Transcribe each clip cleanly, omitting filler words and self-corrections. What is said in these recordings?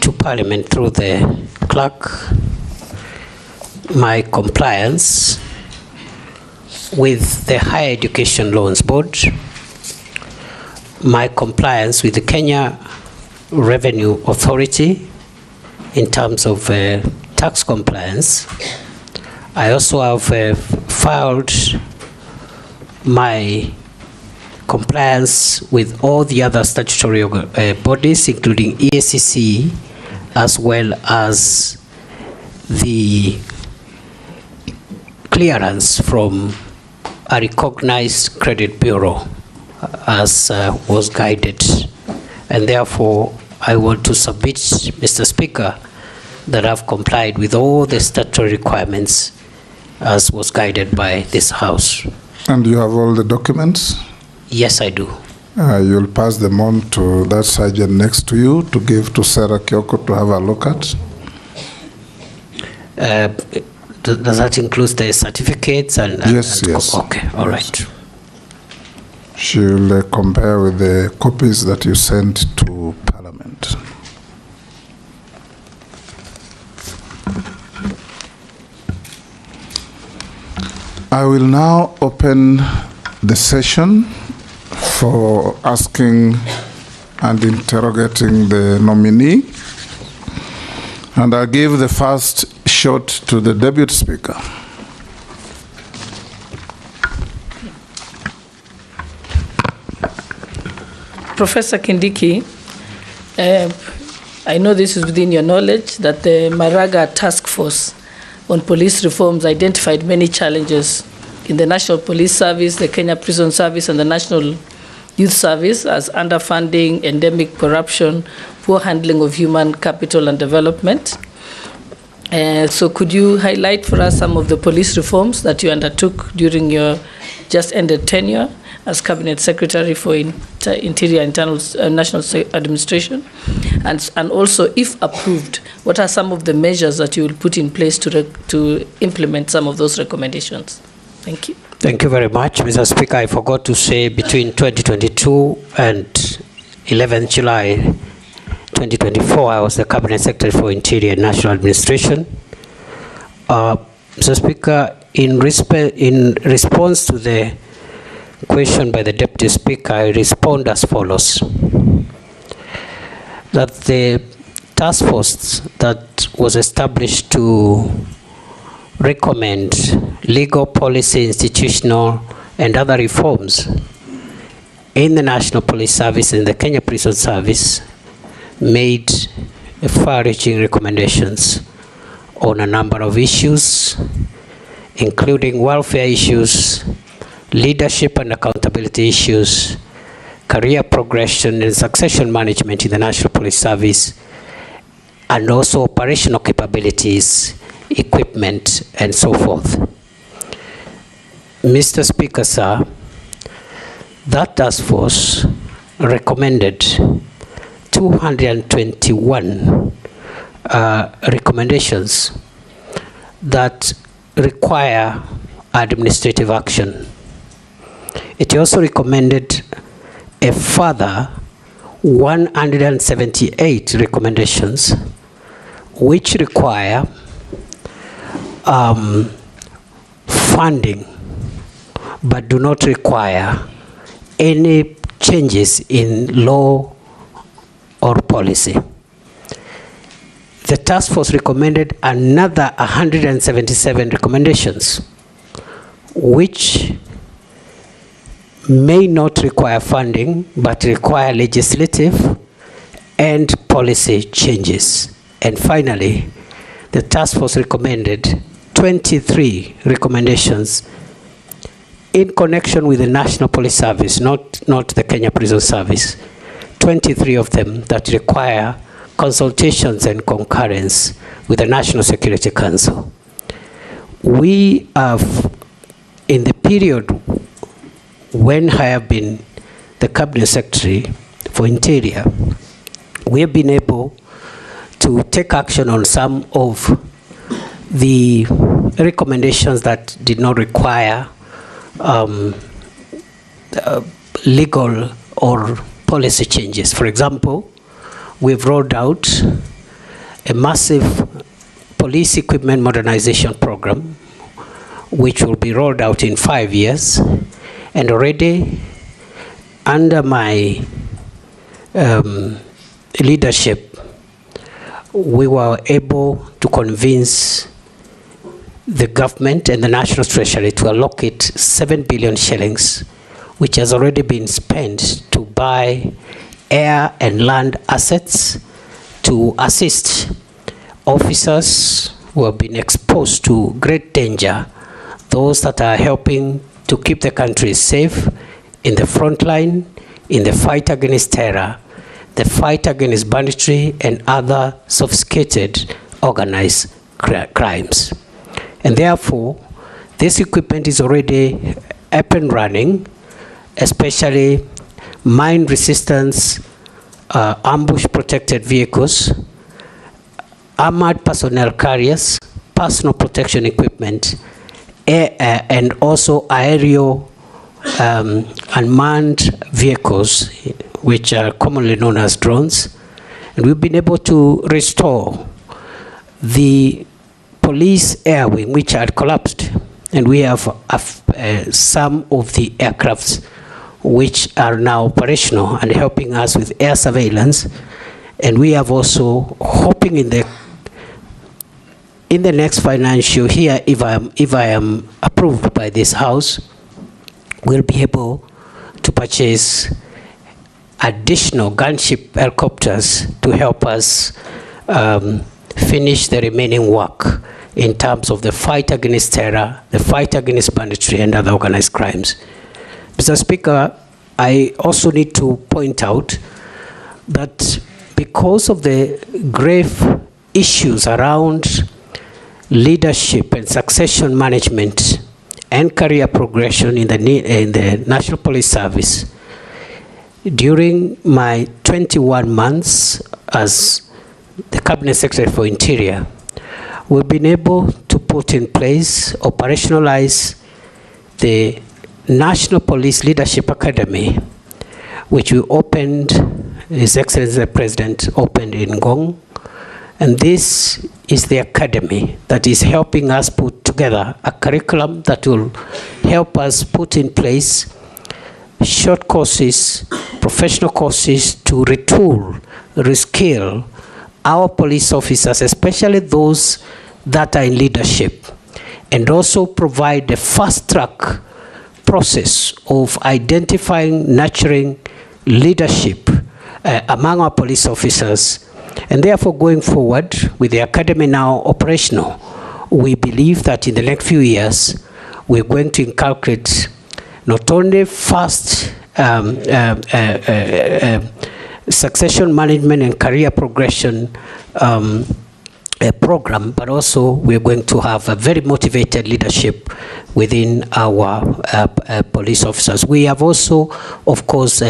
to Parliament through the clerk my compliance with the Higher Education Loans Board, my compliance with the Kenya Revenue Authority in terms of tax compliance. I also have filed my compliance with all the other statutory bodies, including EACC, as well as the clearance from a recognized credit bureau, as was guided. And therefore, I want to submit, Mr. Speaker, that I've complied with all the statutory requirements as was guided by this House. And you have all the documents? Yes, I do. You'll pass them on to that sergeant next to you to give to Sarah Kyoko to have a look at? Does that include the certificates? Yes, yes. Okay, all right. She'll compare with the copies that you sent to Parliament. I will now open the session for asking and interrogating the nominee. And I'll give the first shot to the Deputy Speaker. Professor Kindiki, I know this is within your knowledge that the Maraga Task Force on Police Reforms identified many challenges in the National Police Service, the Kenya Prison Service, and the National Youth Service as underfunding, endemic corruption, poor handling of human capital and development. So could you highlight for us some of the police reforms that you undertook during your just ended tenure as Cabinet Secretary for Interior Internal National Administration? And also, if approved, what are some of the measures that you will put in place to implement some of those recommendations? Thank you. Thank you very much, Mr. Speaker. I forgot to say between 2022 and 11th July 2024, I was the Cabinet Secretary for Interior and National Administration. Mr. Speaker, in response to the question by the Deputy Speaker, I respond as follows. That the task force that was established to recommend legal, policy, institutional, and other reforms in the National Police Service and the Kenya Prison Service made far-reaching recommendations on a number of issues, including welfare issues, leadership and accountability issues, career progression and succession management in the National Police Service, and also operational capabilities, equipment, and so forth. Mr. Speaker, sir, that task force recommended 221 recommendations that require administrative action. It also recommended a further 178 recommendations which require funding but do not require any changes in law or policy. The task force recommended another 177 recommendations which may not require funding but require legislative and policy changes. And finally, the task force recommended 23 recommendations in connection with the National Police Service, not the Kenya Prison Service. 23 of them that require consultations and concurrence with the National Security Council. We have, in the period when I have been the Cabinet Secretary for Interior, we have been able to take action on some of the recommendations that did not require legal or policy changes. For example, we've rolled out a massive police equipment modernization program, which will be rolled out in 5 years. And already, under my leadership, we were able to convince the government and the National Treasury to allocate 7 billion shillings, which has already been spent to buy air and land assets to assist officers who have been exposed to great danger, those that are helping to keep the country safe in the front line, in the fight against terror, the fight against banditry and other sophisticated organized crimes. And therefore, this equipment is already up and running, especially mine resistance, ambush protected vehicles, armored personnel carriers, personal protection equipment, and also aerial unmanned vehicles, which are commonly known as drones. And we've been able to restore the police air wing, which had collapsed. And we have some of the aircrafts which are now operational and helping us with air surveillance. And we have also hoping in the next financial year, if I am approved by this House, we'll be able to purchase additional gunship helicopters to help us finish the remaining work in terms of the fight against terror, the fight against banditry and other organized crimes. Mr. Speaker, I also need to point out that because of the grave issues around leadership and succession management and career progression in the National Police Service, during my 21 months as the Cabinet Secretary for Interior, we've been able to put in place, operationalize the National Police Leadership Academy, which we opened, His Excellency the President opened in Ngong. And this is the academy that is helping us put together a curriculum that will help us put in place short courses, professional courses to retool, reskill our police officers, especially those that are in leadership, and also provide a fast-track process of identifying, nurturing leadership among our police officers. And therefore, going forward, with the academy now operational, we believe that in the next few years, we're going to inculcate not only fast succession management and career progression program, but also we're going to have a very motivated leadership within our police officers. We have also, of course,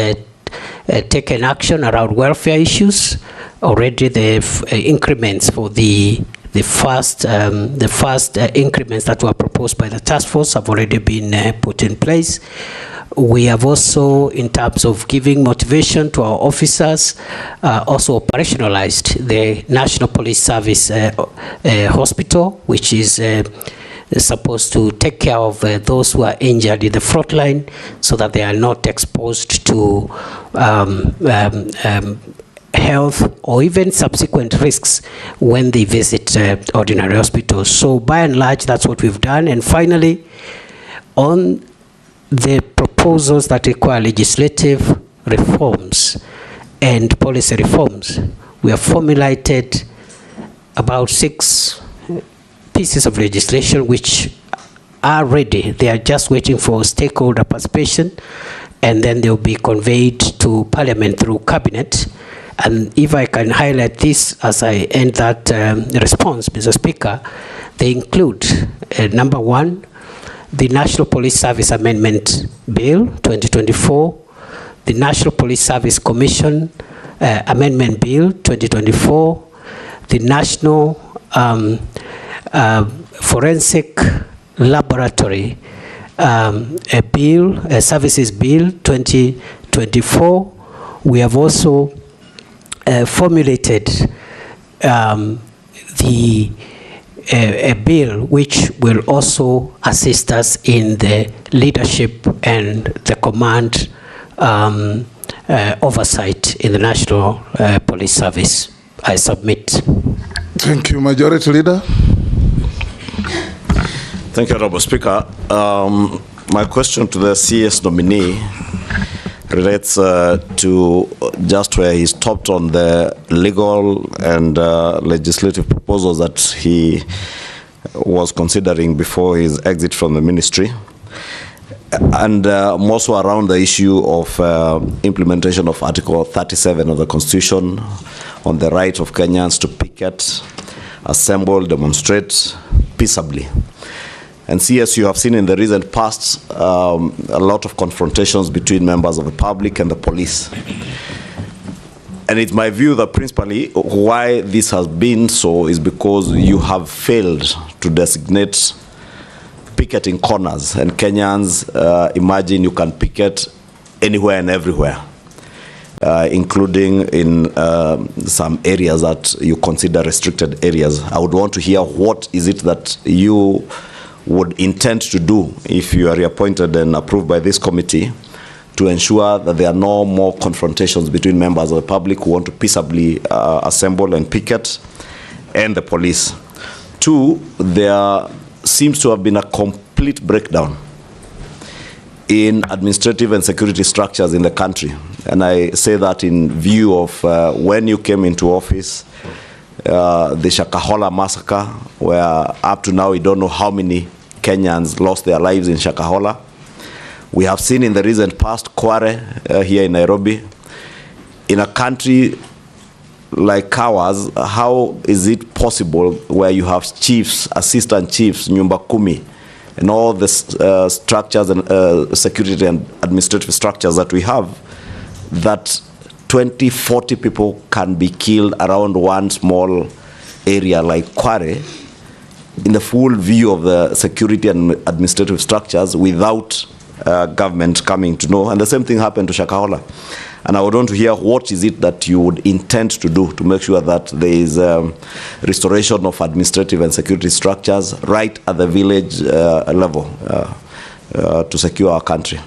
taken action around welfare issues. Already the increments for the first increments that were proposed by the task force have already been put in place. We have also, in terms of giving motivation to our officers, also operationalized the National Police Service Hospital, which is supposed to take care of those who are injured in the front line so that they are not exposed to health or even subsequent risks when they visit ordinary hospitals. So by and large, that's what we've done. And finally, on the proposals that require legislative reforms and policy reforms, we have formulated about 6 pieces of legislation which are ready. They are just waiting for stakeholder participation, and then they'll be conveyed to Parliament through Cabinet. And if I can highlight this as I end that response, Mr. Speaker, they include, number 1, the National Police Service Amendment Bill 2024, the National Police Service Commission Amendment Bill 2024, the National Forensic Laboratory Services Bill 2024. We have also formulated a bill which will also assist us in the leadership and the command oversight in the National Police Service. I submit. Thank you, Majority Leader. Thank you, Honorable Speaker. My question to the CS nominee relates to just where he stopped on the legal and legislative proposals that he was considering before his exit from the ministry, and more so around the issue of implementation of Article 37 of the Constitution on the right of Kenyans to picket, assemble, demonstrate peaceably. And CS, you have seen in the recent past a lot of confrontations between members of the public and the police. And it's my view that principally why this has been so is because you have failed to designate picketing corners. And Kenyans imagine you can picket anywhere and everywhere, including in some areas that you consider restricted areas. I would want to hear what is it that you would intend to do if you are reappointed and approved by this committee to ensure that there are no more confrontations between members of the public who want to peaceably assemble and picket and the police. Two, there seems to have been a complete breakdown in administrative and security structures in the country. And I say that in view of when you came into office, the Shakahola massacre, where up to now we don't know how many Kenyans lost their lives in Shakahola. We have seen in the recent past Kware here in Nairobi. In a country like ours, how is it possible where you have chiefs, assistant chiefs, nyumba kumi, and all the structures and security and administrative structures that we have, that 20, 40 people can be killed around one small area like Kware in the full view of the security and administrative structures without government coming to know. And the same thing happened to Shakahola. And I would want to hear what is it that you would intend to do to make sure that there is restoration of administrative and security structures right at the village level to secure our country.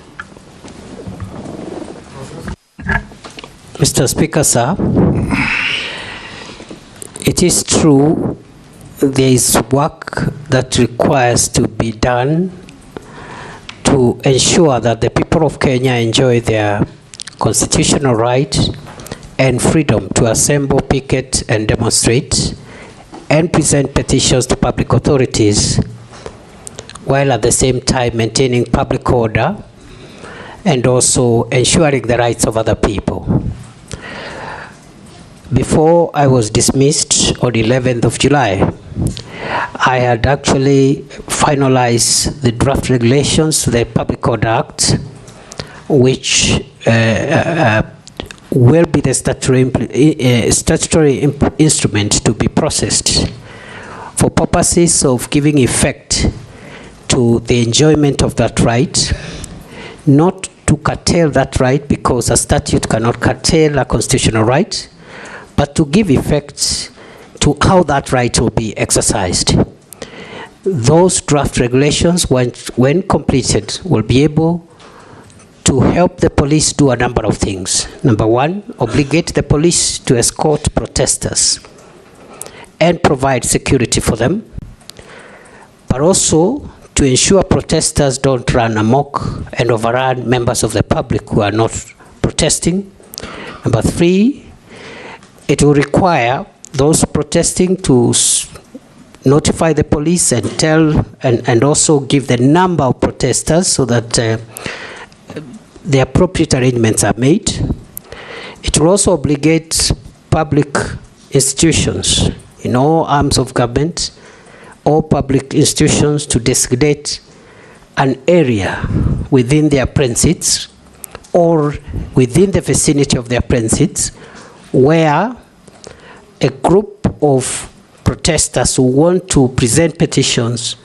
Mr. Speaker, sir, it is true there is work that requires to be done to ensure that the people of Kenya enjoy their constitutional right and freedom to assemble, picket, and demonstrate and present petitions to public authorities, while at the same time maintaining public order and also ensuring the rights of other people. Before I was dismissed on 11th of July, I had actually finalized the draft regulations to the Public Order Act, which will be the statutory instrument to be processed for purposes of giving effect to the enjoyment of that right, not to curtail that right, because a statute cannot curtail a constitutional right, but to give effect to how that right will be exercised. Those draft regulations, when completed, will be able to help the police do a number of things. Number one, obligate the police to escort protesters and provide security for them, but also to ensure protesters don't run amok and overrun members of the public who are not protesting. Number three, it will require those protesting to notify the police and tell and also give the number of protesters so that the appropriate arrangements are made. It will also obligate public institutions in all arms of government, all public institutions, to designate an area within their premises or within the vicinity of their premises where a group of protesters who want to present petitions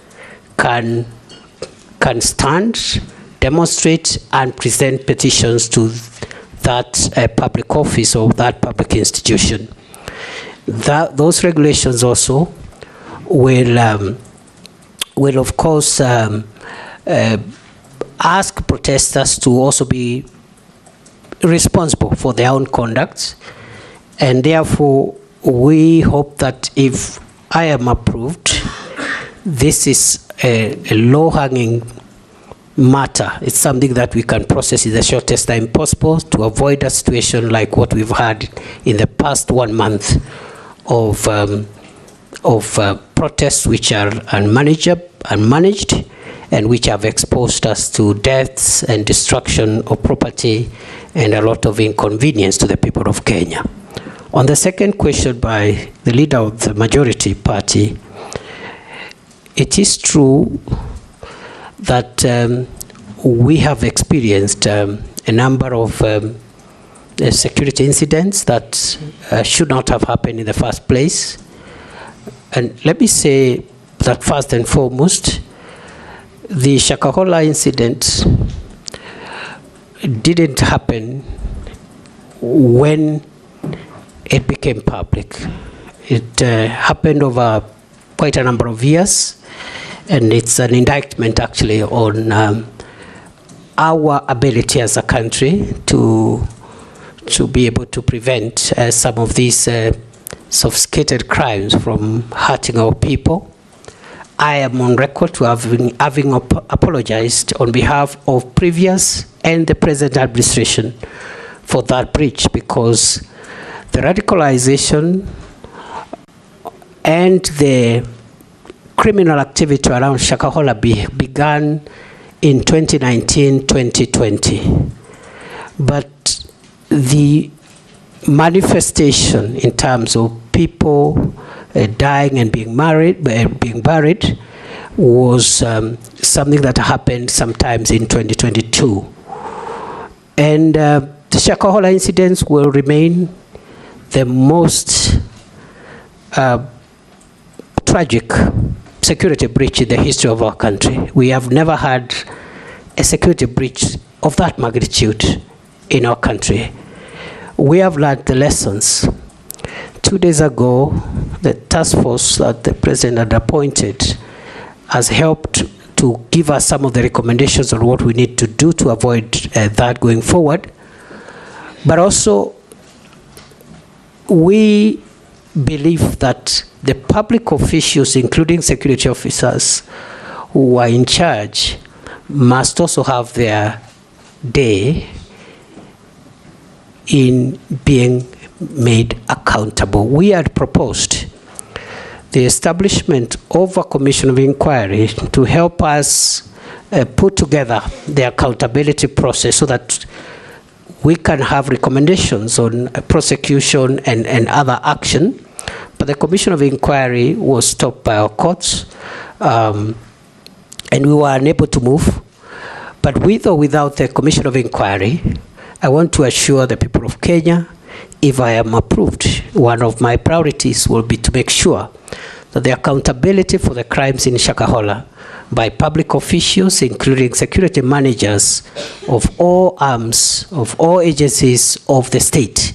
can stand, demonstrate, and present petitions to that public office or that public institution. those regulations also will of course ask protesters to also be responsible for their own conduct, and therefore we hope that if I am approved, this is a low-hanging matter. It's something that we can process in the shortest time possible to avoid a situation like what we've had in the past 1 month of protests which are unmanaged and which have exposed us to deaths and destruction of property and a lot of inconvenience to the people of Kenya. On the second question by the leader of the majority party, it is true that we have experienced a number of security incidents that should not have happened in the first place. And let me say that first and foremost, the Shakahola incident didn't happen when it became public. It happened over quite a number of years, and it's an indictment actually on our ability as a country to be able to prevent some of these sophisticated crimes from hurting our people. I am on record to having apologized on behalf of previous and the present administration for that breach, because the radicalization and the criminal activity around Shakahola began in 2019-2020. But the manifestation in terms of people dying and being buried was something that happened sometimes in 2022. And the Shakahola incidents will remain the most tragic security breach in the history of our country. We have never had a security breach of that magnitude in our country. We have learned the lessons. 2 days ago, the task force that the president had appointed has helped to give us some of the recommendations on what we need to do to avoid that going forward. But also, we believe that the public officials, including security officers who are in charge, must also have their day in being made accountable. We had proposed the establishment of a commission of inquiry to help us put together the accountability process so that we can have recommendations on prosecution and other action. But the commission of inquiry was stopped by our courts, and we were unable to move. But with or without the commission of inquiry, I want to assure the people of Kenya, if I am approved, one of my priorities will be to make sure that the accountability for the crimes in Shakahola by public officials, including security managers of all arms, of all agencies of the state,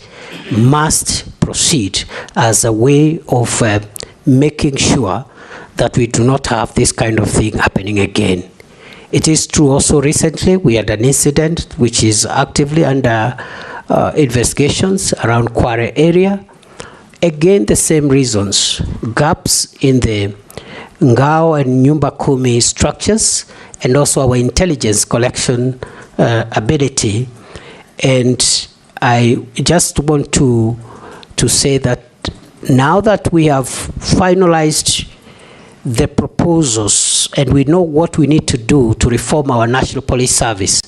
must proceed as a way of making sure that we do not have this kind of thing happening again. It is true also recently we had an incident which is actively under investigations around Kware area. Again, the same reasons, gaps in the Ngao and Nyumba Kumi structures, and also our intelligence collection ability. And I just want to say that now that we have finalized the proposals and we know what we need to do to reform our National Police Service,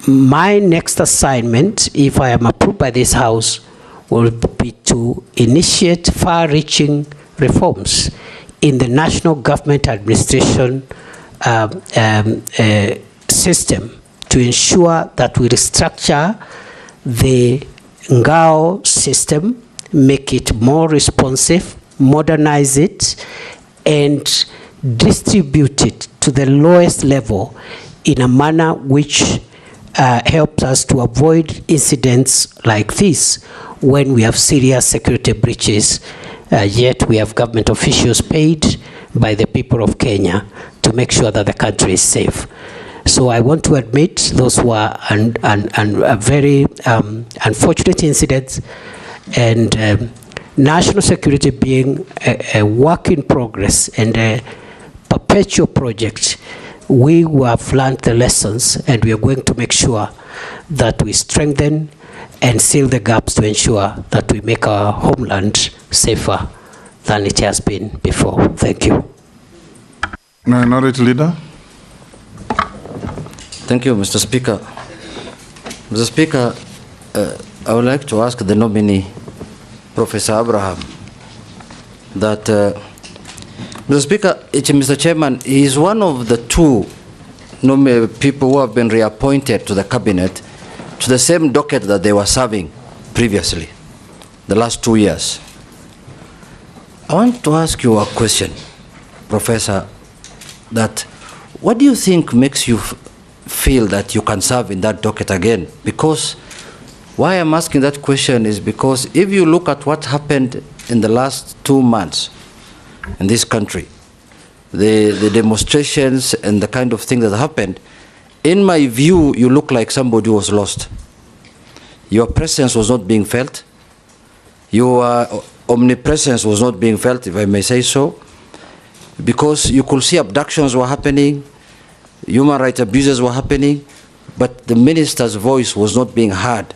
my next assignment, if I am approved by this House, will be to initiate far-reaching reforms in the national government administration system to ensure that we restructure the Ngao system, make it more responsive, modernize it, and distribute it to the lowest level in a manner which helps us to avoid incidents like this, when we have serious security breaches, yet we have government officials paid by the people of Kenya to make sure that the country is safe. So I want to admit those were very unfortunate incidents, and national security being a work in progress and a perpetual project, we have learned the lessons, and we are going to make sure that we strengthen and seal the gaps to ensure that we make our homeland safer than it has been before. Thank you. Minority Leader. Thank you, Mr. Speaker. Mr. Speaker, I would like to ask the nominee, Professor Abraham, that, Mr. Speaker, Mr. Chairman, he is one of the two people who have been reappointed to the cabinet to the same docket that they were serving previously, the last 2 years. I want to ask you a question, Professor, that what do you think makes you feel that you can serve in that docket again? Because why I'm asking that question is because if you look at what happened in the last 2 months in this country, the demonstrations and the kind of thing that happened, in my view, you look like somebody who was lost. Your presence was not being felt. Your omnipresence was not being felt, if I may say so, because you could see abductions were happening, human rights abuses were happening, but the minister's voice was not being heard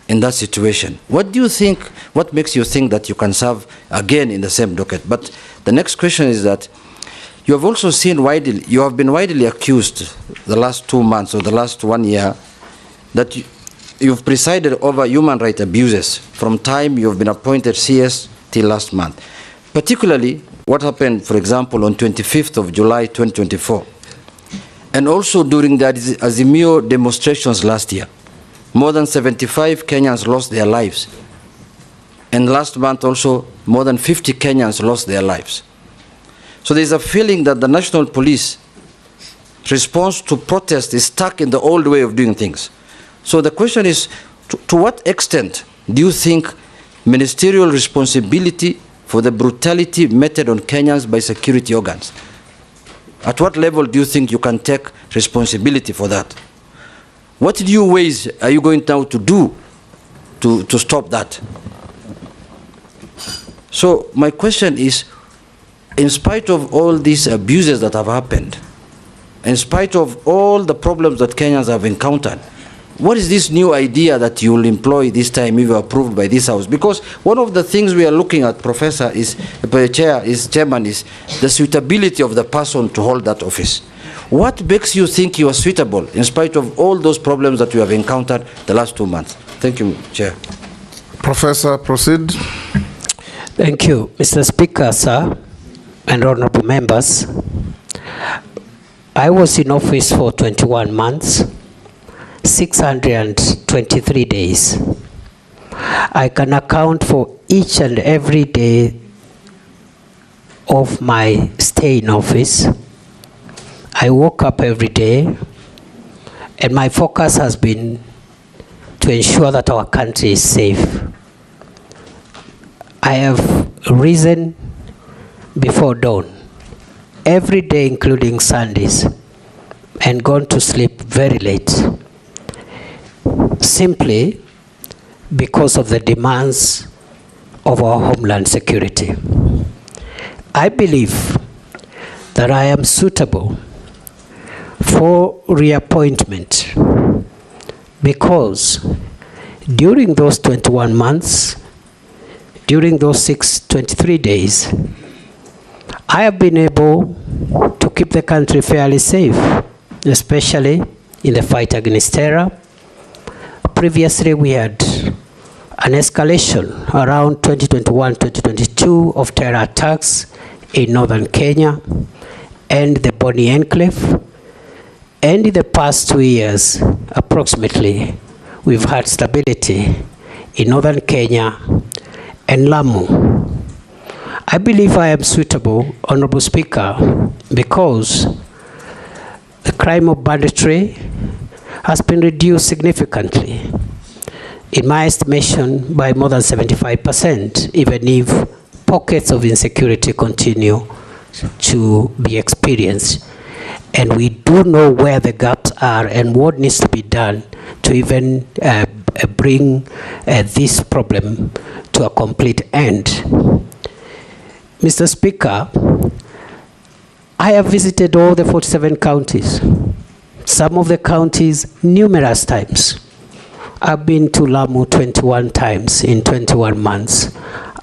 in that situation. What do you think, what makes you think that you can serve again in the same docket? But the next question is that you have also seen widely, you have been widely accused the last 2 months or the last 1 year that you've presided over human rights abuses from time you've been appointed CS till last month. Particularly what happened, for example, on 25th of July 2024. And also during the Azimio demonstrations last year. More than 75 Kenyans lost their lives. And last month also, more than 50 Kenyans lost their lives. So there's a feeling that the national police response to protest is stuck in the old way of doing things. So the question is, to what extent do you think ministerial responsibility for the brutality meted on Kenyans by security organs? At what level do you think you can take responsibility for that? What new ways are you going now to do to stop that? So my question is, in spite of all these abuses that have happened, in spite of all the problems that Kenyans have encountered, what is this new idea that you will employ this time if approved by this House? Because one of the things we are looking at, Professor, Chairman, is the suitability of the person to hold that office. What makes you think you are suitable in spite of all those problems that you have encountered the last 2 months? Thank you, Chair. Professor, proceed. Thank you, Mr. Speaker, sir, and honorable members. I was in office for 21 months, 623 days. I can account for each and every day of my stay in office. I woke up every day, and my focus has been to ensure that our country is safe. I have risen before dawn every day, including Sundays, and gone to sleep very late, simply because of the demands of our homeland security. I believe that I am suitable for reappointment because during those 21 months, during those 623 days, I have been able to keep the country fairly safe, especially in the fight against terror. Previously, we had an escalation around 2021-2022 of terror attacks in northern Kenya and the Boni Enclave. And in the past 2 years, approximately, we've had stability in northern Kenya and Lamu. I believe I am suitable, Honorable Speaker, because the crime of banditry has been reduced significantly. in my estimation, by more than 75%, even if pockets of insecurity continue to be experienced. And we do know where the gaps are and what needs to be done to even bring this problem to a complete end. Mr. Speaker, I have visited all the 47 counties, some of the counties numerous times. I've been to Lamu 21 times in 21 months.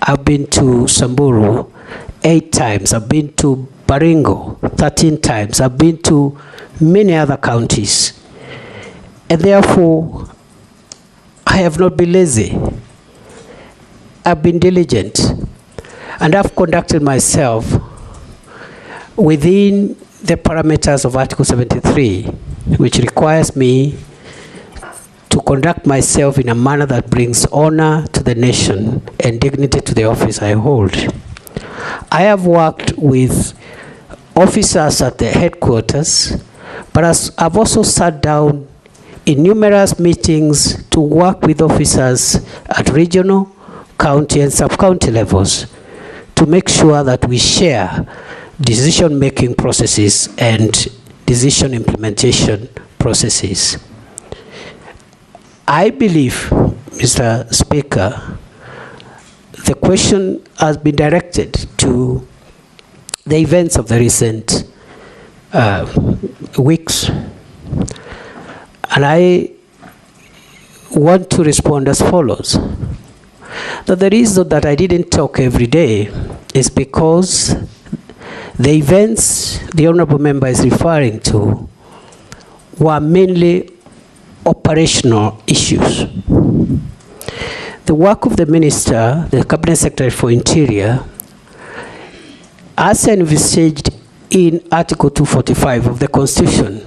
I've been to Samburu 8 times. I've been to Baringo 13 times. I've been to many other counties. And therefore, I have not been lazy. I've been diligent. And I've conducted myself within the parameters of Article 73, which requires me to conduct myself in a manner that brings honor to the nation and dignity to the office I hold. I have worked with officers at the headquarters, but I've also sat down in numerous meetings to work with officers at regional, county, and sub-county levels to make sure that we share decision-making processes and decision implementation processes. I believe, Mr. Speaker, the question has been directed to the events of the recent weeks. And I want to respond as follows. That the reason that I didn't talk every day is because the events the Honorable Member is referring to were mainly operational issues. The work of the Minister, the Cabinet Secretary for Interior, as envisaged in Article 245 of the Constitution,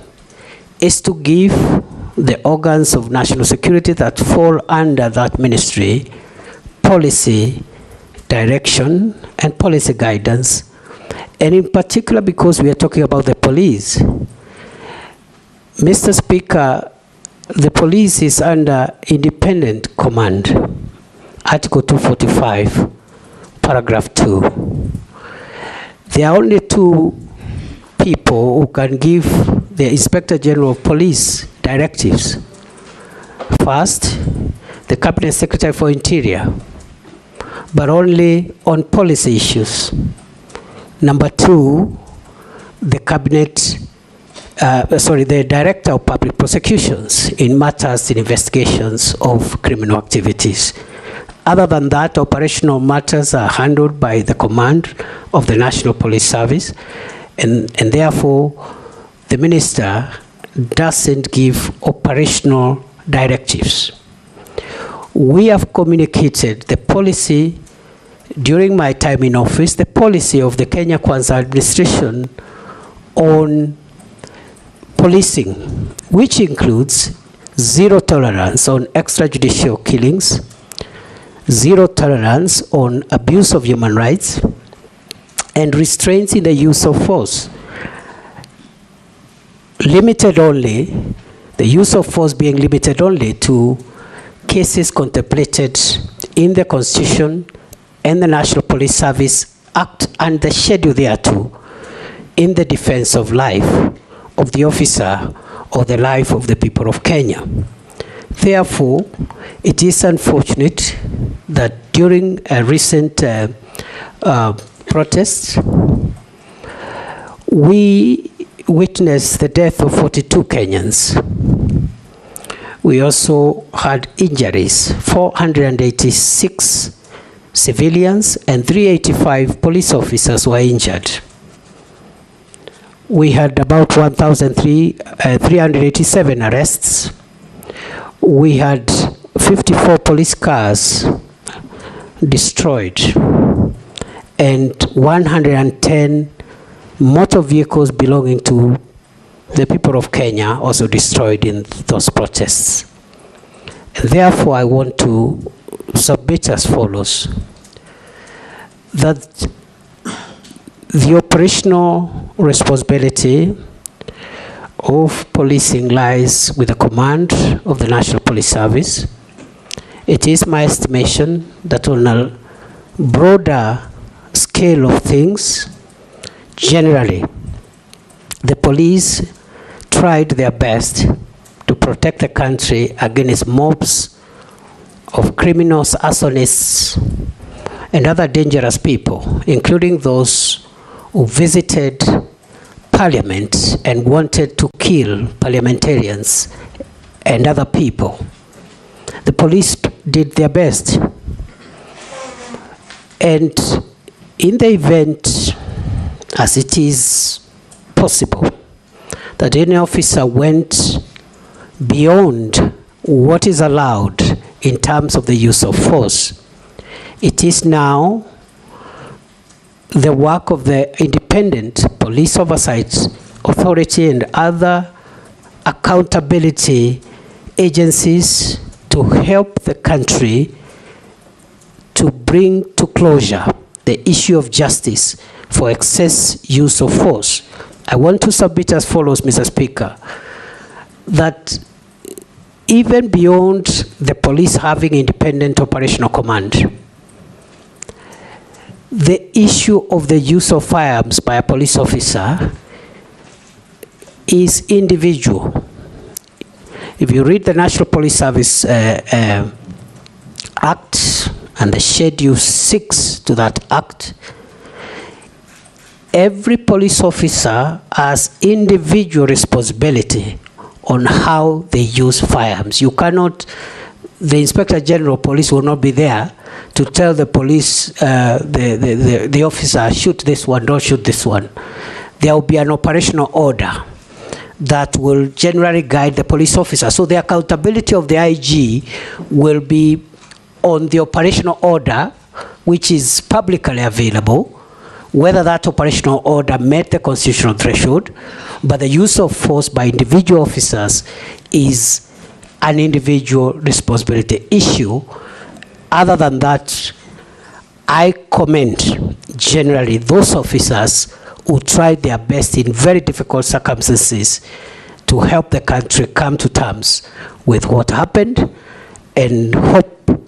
is to give the organs of national security that fall under that ministry policy direction and policy guidance, and in particular because we are talking about the police. Mr. Speaker, the police is under independent command, Article 245, paragraph 2. There are only 2 people who can give the Inspector General of Police directives. First, the Cabinet Secretary for Interior, but only on policy issues. Number 2, the the Director of Public Prosecutions in matters in investigations of criminal activities. Other than that, operational matters are handled by the command of the National Police Service, and therefore the Minister doesn't give operational directives. We have communicated the policy during my time in office, the policy of the Kenya Kwanza administration on policing, which includes zero tolerance on extrajudicial killings, zero tolerance on abuse of human rights, and restraints in the use of force. Limited only, the use of force being limited only to cases contemplated in the Constitution and the National Police Service Act and the schedule thereto in the defense of life of the officer or the life of the people of Kenya. Therefore, it is unfortunate that during a recent protest, we witnessed the death of 42 Kenyans. We also had injuries, 486 civilians and 385 police officers were injured. We had about 1,387 arrests. We had 54 police cars destroyed and 110 motor vehicles belonging to the people of Kenya also destroyed in those protests. And therefore, I want to submit as follows: that the operational responsibility of policing lies with the command of the National Police Service, it is my estimation that on a broader scale of things, generally, the police tried their best to protect the country against mobs of criminals, arsonists, and other dangerous people, including those who visited Parliament and wanted to kill parliamentarians and other people. The police did their best. And in the event, as it is possible, that any officer went beyond what is allowed in terms of the use of force, it is now the work of the Independent Police Oversight Authority and other accountability agencies to help the country to bring to closure the issue of justice for excess use of force. I want to submit as follows, Mr. Speaker, that even beyond the police having independent operational command, the issue of the use of firearms by a police officer is individual. If you read the National Police Service Act and the Schedule 6 to that Act, every police officer has individual responsibility on how they use firearms. You cannot, the Inspector General of Police will not be there to tell the police, the officer, shoot this one, don't shoot this one. There will be an operational order that will generally guide the police officer. So the accountability of the IG will be on the operational order, which is publicly available, whether that operational order met the constitutional threshold, but the use of force by individual officers is an individual responsibility issue. Other than that, I commend generally those officers who tried their best in very difficult circumstances to help the country come to terms with what happened, and hope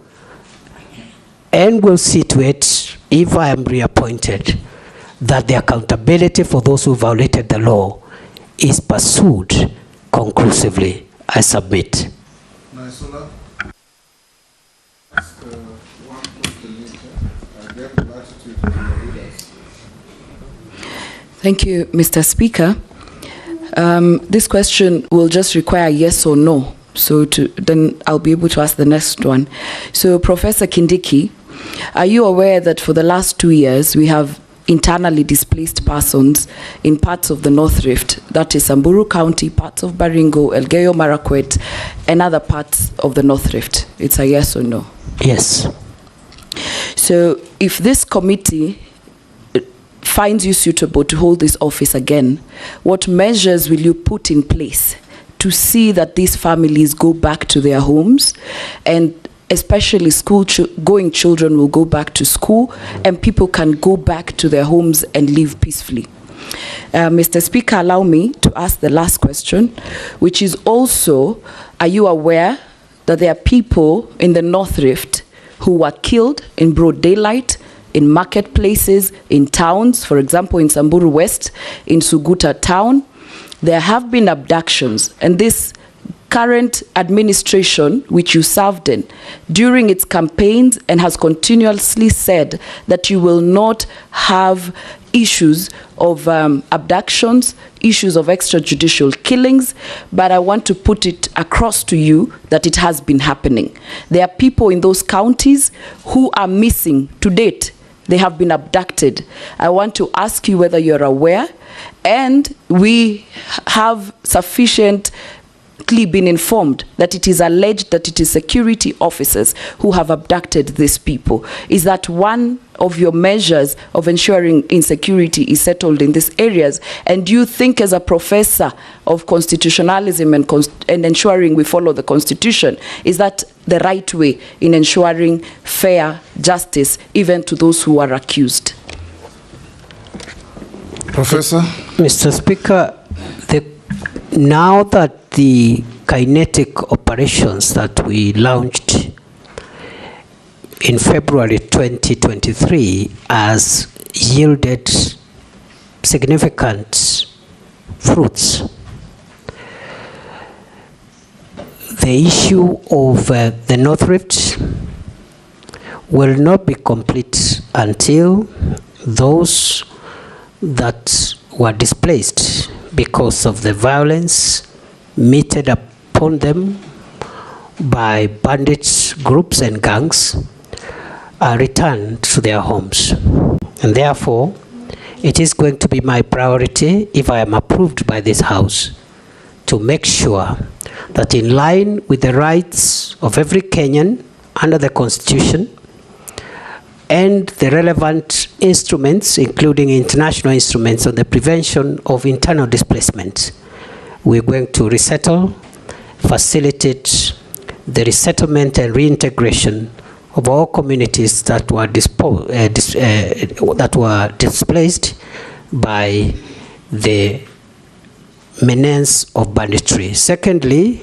and will see to it, if I am reappointed, that the accountability for those who violated the law is pursued conclusively. I submit. Thank you, Mr. Speaker. This question will just require yes or no. So then I'll be able to ask the next one. So Professor Kindiki, are you aware that for the last 2 years we have internally displaced persons in parts of the North Rift, that is Samburu County, parts of Baringo, Elgeyo Marakwet, and other parts of the North Rift? It's a yes or no? Yes. So if this committee finds you suitable to hold this office again, what measures will you put in place to see that these families go back to their homes, and especially school-going children will go back to school, and people can go back to their homes and live peacefully? Mr. Speaker, allow me to ask the last question, which is also, are you aware that there are people in the North Rift who were killed in broad daylight, in marketplaces, in towns, for example, in Samburu West, in Suguta town? There have been abductions, and this current administration, which you served in, during its campaigns and has continuously said that you will not have issues of abductions, issues of extrajudicial killings, but I want to put it across to you that it has been happening. There are people in those counties who are missing to date. They have been abducted. I want to ask you whether you're aware, and we have sufficiently been informed that it is alleged that it is security officers who have abducted these people. Is that one of your measures of ensuring insecurity is settled in these areas? And do you think, as a professor of constitutionalism and ensuring we follow the Constitution, is that the right way in ensuring fair justice even to those who are accused? Professor? Mr. Speaker, now that the kinetic operations that we launched in February 2023 has yielded significant fruits. The issue of the North Rift will not be complete until those that were displaced because of the violence meted upon them by bandit groups and gangs are returned to their homes. And therefore, it is going to be my priority, if I am approved by this House, to make sure that in line with the rights of every Kenyan under the Constitution and the relevant instruments, including international instruments on the prevention of internal displacement, we're going to resettle, facilitate the resettlement and reintegration of all communities that were displaced by the menace of banditry. Secondly,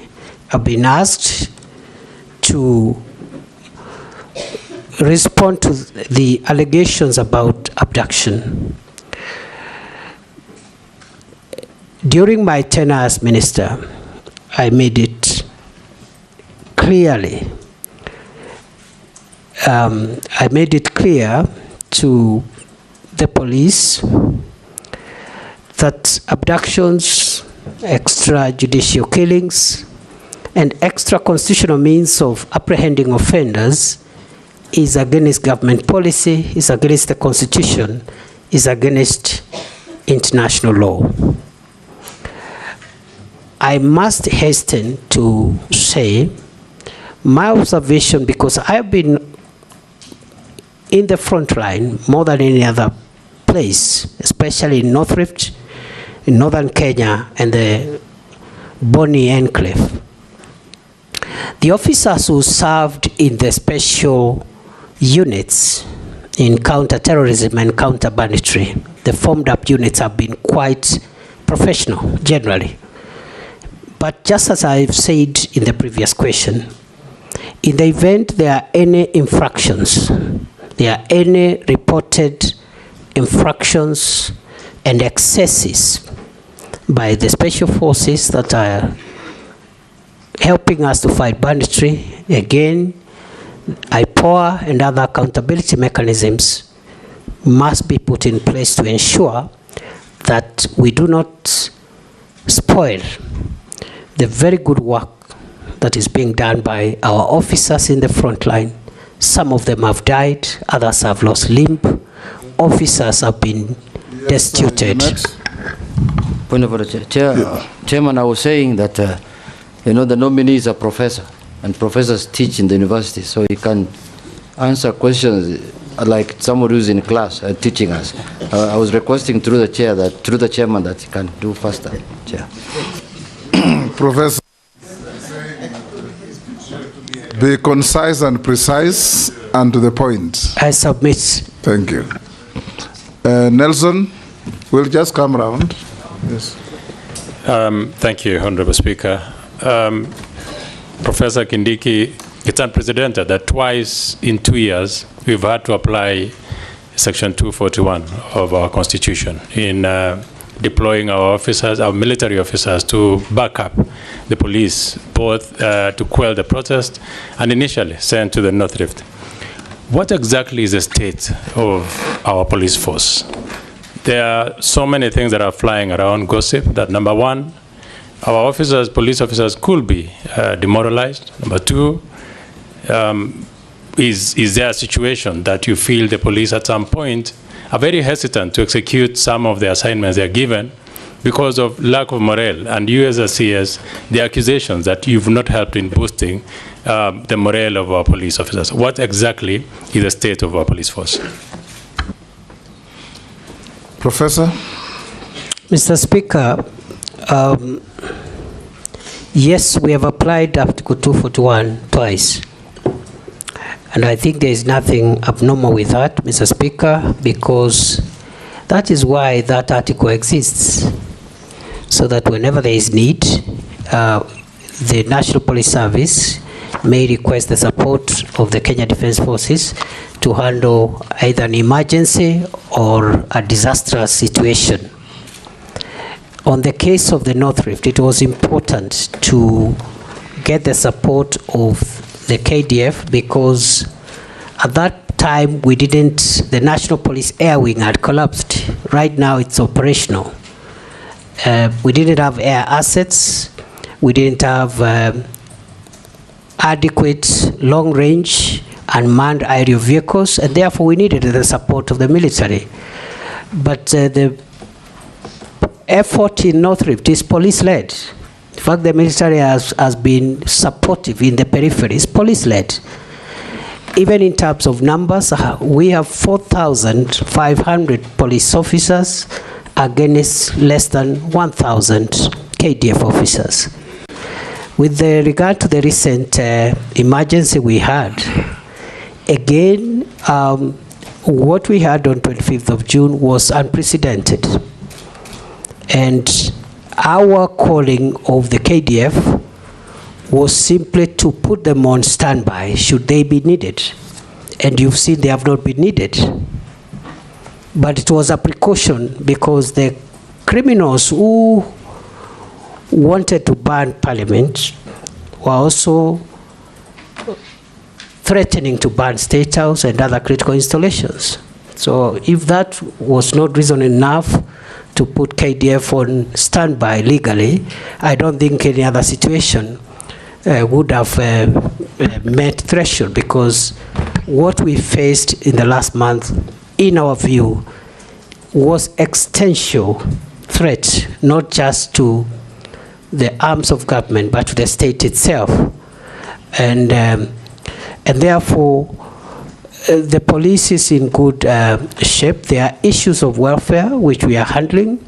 I've been asked to respond to the allegations about abduction. During my tenure as minister, I made it clearly, to the police that abductions, extrajudicial killings, and extra-constitutional means of apprehending offenders is against government policy, is against the Constitution, is against international law. I must hasten to say my observation, because I've been in the front line more than any other place, especially in North Rift, in northern Kenya, and the Boni Enclave. The officers who served in the special units in counter-terrorism and counter-banditry, the formed-up units have been quite professional, generally. But just as I've said in the previous question, in the event there are any infractions, there are any reported infractions and excesses by the special forces that are helping us to fight banditry, again, IPOA and other accountability mechanisms must be put in place to ensure that we do not spoil the very good work that is being done by our officers in the front line. Some of them have died, others have lost limb, officers have been destituted. Point of order, Chairman, I was saying that, the nominee is a professor, and professors teach in the university, so he can answer questions like someone who's in class teaching us. I was requesting through the chairman that he can do faster, Chair. Professor, be concise and precise and to the point. I submit. Thank you. Nelson, we'll just come round. Yes. Thank you, Honorable Speaker. Professor Kindiki, it's unprecedented that twice in 2 years we've had to apply Section 241 of our Constitution in deploying our officers, our military officers, to back up the police, both to quell the protest and initially sent to the North Rift. What exactly is the state of our police force? There are so many things that are flying around, gossip, that number one, our officers, police officers could be demoralized. Number two, is there a situation that you feel the police at some point are very hesitant to execute some of the assignments they are given because of lack of morale? And you as a CS, the accusations that you've not helped in boosting the morale of our police officers. What exactly is the state of our police force? Professor? Mr. Speaker, yes, we have applied Article 241 twice. And I think there is nothing abnormal with that, Mr. Speaker, because that is why that article exists. So that whenever there is need, the National Police Service may request the support of the Kenya Defence Forces to handle either an emergency or a disastrous situation. On the case of the North Rift, it was important to get the support of the KDF because at that time the National Police Air Wing had collapsed. Right now it's operational. We didn't have air assets, we didn't have adequate long-range unmanned aerial vehicles, and therefore we needed the support of the military. But the effort in North Rift is police-led. In fact, the military has been supportive in the peripheries, police-led. Even in terms of numbers, we have 4,500 police officers against less than 1,000 KDF officers. With regard to the recent emergency we had, again, what we had on 25th of June was unprecedented. And our calling of the KDF was simply to put them on standby should they be needed. And you've seen they have not been needed. But it was a precaution because the criminals who wanted to ban Parliament were also threatening to ban State House and other critical installations. So if that was not reason enough to put KDF on standby legally, I don't think any other situation would have met threshold, because what we faced in the last month, in our view, was existential threat, not just to the arms of government, but to the state itself. And therefore, the police is in good shape. There are issues of welfare which we are handling.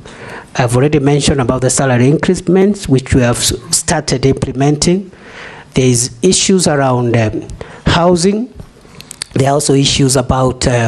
I've already mentioned about the salary increments which we have started implementing. There is issues around housing. There are also issues about